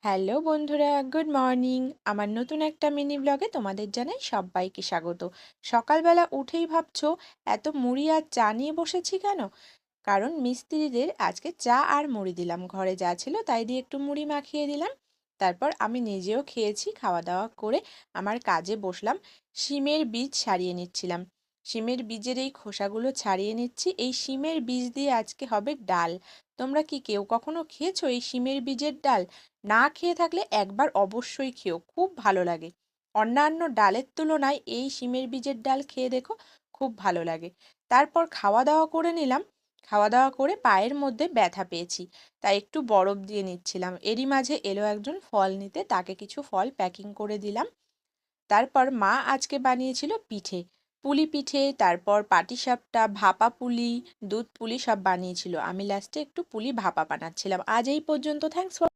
Hello বন্ধুরা, good morning. আমার নতুন একটা মিনি ব্লগে তোমাদের জানাই সবাইকে স্বাগত। সকালবেলা উঠেই ভাবছো এত মুড়ি আর চা নিয়ে বসেছি কেন? কারণ মিস্ত্রিদের আজকে চা আর মুড়ি দিলাম, ঘরে যা ছিল তাই দিয়ে একটু মুড়ি মাখিয়ে দিলাম। তারপর আমি নিজেও খেয়েছি, খাওয়া দাওয়া করে আমার কাজে বসলাম। শিমের বীজ ছাড়িয়ে নিচ্ছিলাম। শিমের বীজের এই খোসাগুলো ছাড়িয়ে নিচ্ছি। এই শিমের বীজ দিয়ে আজকে হবে ডাল। তোমরা কি কেউ কখনো খেয়েছো এই শিমের বীজের ডাল? না খেয়ে থাকলে একবার অবশ্যই খেও, খুব ভালো লাগে। অন্যান্য ডালের তুলনায় এই শিমের বীজের ডাল খেয়ে দেখো, খুব ভালো লাগে। তারপর খাওয়া দাওয়া করে নিলাম। খাওয়া দাওয়া করে পায়ের মধ্যে ব্যথা পেয়েছি, তাই একটু বরফ দিয়ে নিচ্ছিলাম। এরই মাঝে এলো একজন ফল নিতে, তাকে কিছু ফল প্যাকিং করে দিলাম। তারপর মা আজকে বানিয়েছিল পিঠে, পুলি পিঠে, তারপর পাটিসাপটা, ভাপা পুলি, দুধ পুলি সব বানিয়েছিল। আমি লাস্টে একটু পুলি ভাপা বানাচ্ছিলাম। আজ এই পর্যন্ত, থ্যাঙ্কস ফর